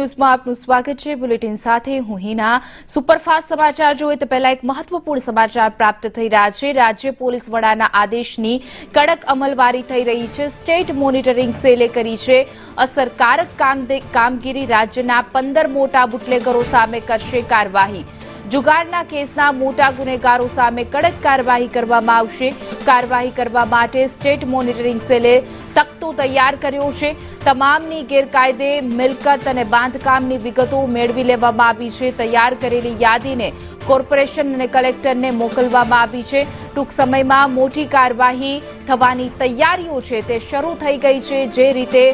ન્યૂઝમાં આપનું સ્વાગત છે। બુલેટિન સાથે હું હિના। સુપરફાસ્ટ સમાચાર જોઈએ તો પહેલા એક મહત્વપૂર્ણ સમાચાર પ્રાપ્ત થઈ રહ્યા છે। રાજ્ય પોલીસ વડાના આદેશની કડક અમલવારી થઈ રહી છે। સ્ટેટ મોનિટરિંગ સેલે કરી છે અસરકારક કામગીરી। રાજ્યના 15 મોટા બુટલેગરો સામે કરશે કાર્યવાહી। જુગારના કેસના મોટા ગુનેગારો સામે કડક કાર્યવાહી કરવામાં આવશે। કાર્યવાહી કરવા માટે સ્ટેટ મોનિટરિંગ સેલે તખ્તો તૈયાર કર્યો છે। તમામની ગેરકાયદે મિલકત અને બાંધકામની વિગતો મેળવી લેવામાં આવી છે। તૈયાર કરેલી યાદીને કોર્પોરેશન અને કલેક્ટરને મોકલવામાં આવી છે। ટૂંક સમયમાં મોટી કાર્યવાહી થવાની તૈયારીઓ છે તે શરૂ થઈ ગઈ છે। જે રીતે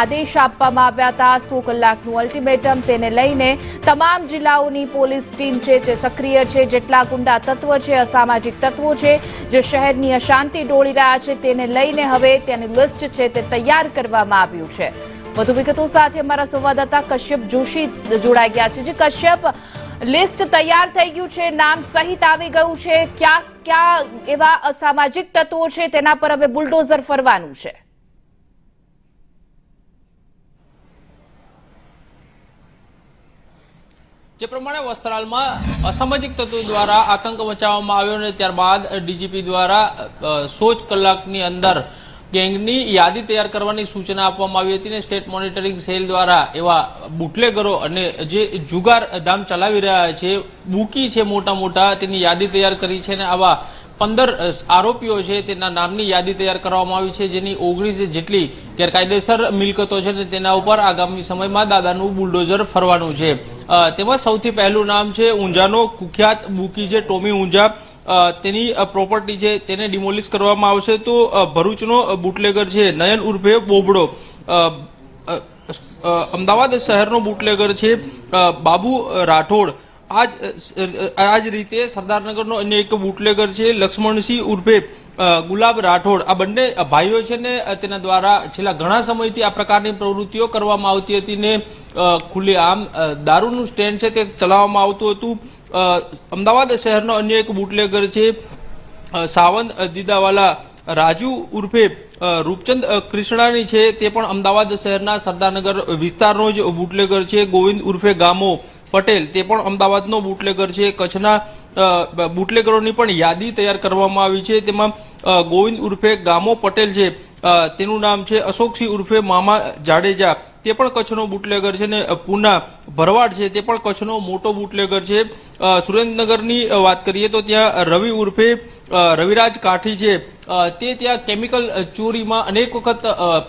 આદેશ આપવામાં આવ્યા હતા 100 કલાકનું અલ્ટિમેટમ, તેને લઈને તમામ જિલ્લાઓની પોલીસ ટીમ છે તે સક્રિય છે। જેટલા ગુંડા તત્વો છે, અસામાજિક તત્વો છે જે શહેરની અશાંતિ ડોળી રહ્યા છે, તેને લઈને હવે તેની લિસ્ટ છે તે તૈયાર કરવામાં આવ્યું છે। વધુ વિગતો સાથે અમારા સંવાદદાતા કશ્યપ જોશી જોડાઈ ગયા છે। જે કશ્યપ, લિસ્ટ તૈયાર થઈ ગયું છે, નામ સહિત આવી ગયું છે, ક્યાં એવા અસામાજિક તત્વો છે તેના પર હવે બુલડોઝર ફરવાનું છે? જે પ્રમાણે વસ્ત્રાલમાં અસામાજિક તત્વો દ્વારા આતંક મચાવવામાં આવ્યો અને ત્યારબાદ ડીજીપી દ્વારા 100 કલાકની અંદર ગેંગની યાદી તૈયાર કરવાની સૂચના આપવામાં આવી હતી અને સ્ટેટ મોનિટરિંગ સેલ દ્વારા એવા બુટલેગરો અને જે જુગાર ધામ ચલાવી રહ્યા છે, બુકી છે મોટા મોટા, તેની યાદી તૈયાર કરી છે અને આવા 15 આરોપીઓ છે તેના નામની યાદી તૈયાર કરવામાં આવી છે, જેની 19 જેટલી ગેરકાયદેસર મિલકતો છે અને તેના ઉપર આગામી સમયમાં દાદાનું બુલડોઝર ફરવાનું છે। તેમાં સૌથી પહેલું નામ છે ઊંઝાનો કુખ્યાત બુકી છે ટોમી ઊંઝા। તેની પ્રોપર્ટી છે તેને ડિમોલિશ કરવામાં આવશે। તો ભરૂચનો બુટલેગર છે નયન ઉર્ફે બોબડો। અમદાવાદ શહેરનો બુટલેગર છે બાબુ રાઠોડ। આ જ રીતે સરદારનગરનો અન્ય એક બુટલેગર છે લક્ષ્મણસિંહ ઉર્ફે ગુલાબ રાઠોડ। આ બંને ભાઈઓ છે ને તેના દ્વારા છેલ્લા ઘણા સમયથી આ પ્રકારની પ્રવૃત્તિઓ કરવામાં આવતી હતી ને ખુલ્લેઆમ દારૂનું સ્ટેન્ડ છે તે ચલાવવામાં આવતું હતું। અમદાવાદ શહેરનો અન્ય એક બુટલેગર છે સાવંત દીદાવાલા રાજુ ઉર્ફે રૂપચંદ કૃષ્ણાની છે, તે પણ અમદાવાદ શહેરના સરદારનગર વિસ્તારનો જ બુટલેગર છે। ગોવિંદ ઉર્ફે ગામો પટેલ, તે પણ અમદાવાદનો બુટલેગર છે। કચ્છના બુટલેગરોની પણ યાદી તૈયાર કરવામાં આવી છે। તેમાં ગોવિંદ ઉર્ફે ગામો પટેલ છે, તેનું નામ છે અશોકસિંહ ઉર્ફે મામા જાડેજા, તે પણ કચ્છનો બુટલેગર છે ને પૂના ભરવાડ છે તે પણ કચ્છનો મોટો બુટલેગર છે। સુરેન્દ્રનગરની વાત કરીએ તો ત્યાં રવિ ઉર્ફે રવિરાજ કાઠી છે, તે ત્યાં કેમિકલ ચોરીમાં અનેક વખત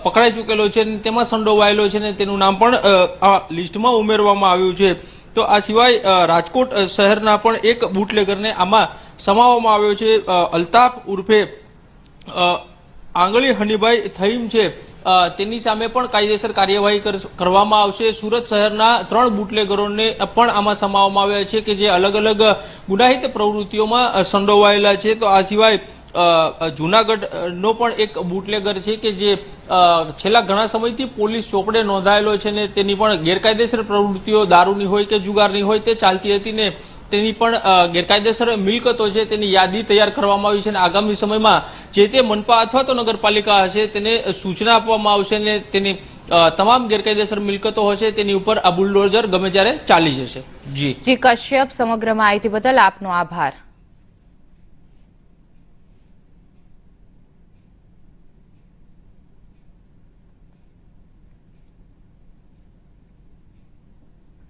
પકડાઈ ચૂકેલો છે અને તેમાં સંડોવાયેલો છે ને તેનું નામ પણ આ લિસ્ટમાં ઉમેરવામાં આવ્યું છે। તો આ સિવાય રાજકોટ શહેરના પણ એક બુટલેગરને આમાં સમાવવામાં આવ્યો છે। અલ્તાફ ઉર્ફે આંગળી હનીભાઈ થઈમ છે, તેની સામે પણ કાયદેસર કાર્યવાહી કરવામાં આવશે। સુરત શહેરના 3 બુટલેગરોને પણ આમાં સમાવવામાં આવ્યા છે કે જે અલગ અલગ ગુનાહિત પ્રવૃત્તિઓમાં સંડોવાયેલા છે। તો આ સિવાય જૂનાગઢનો પણ એક બુટલેગર છે કે જે છેલ્લા ઘણા સમયથી પોલીસ ચોપડે નોંધાયેલો છે ને તેની પણ ગેરકાયદેસર પ્રવૃત્તિઓ દારૂની હોય કે જુગારની હોય તે ચાલતી હતી ને તેની પણ ગેરકાયદેસર મિલકતો છે તેની યાદી તૈયાર કરવામાં આવી છે અને આગામી સમયમાં જે તે મનપા અથવા તો નગરપાલિકા હશે તેને સૂચના આપવામાં આવશે ને તેની તમામ ગેરકાયદેસર મિલકતો હશે તેની ઉપર આ બુલડોઝર ગમે ત્યારે ચાલી જશે। જી કશ્યપ, સમગ્ર માહિતી બદલ આપનો આભાર।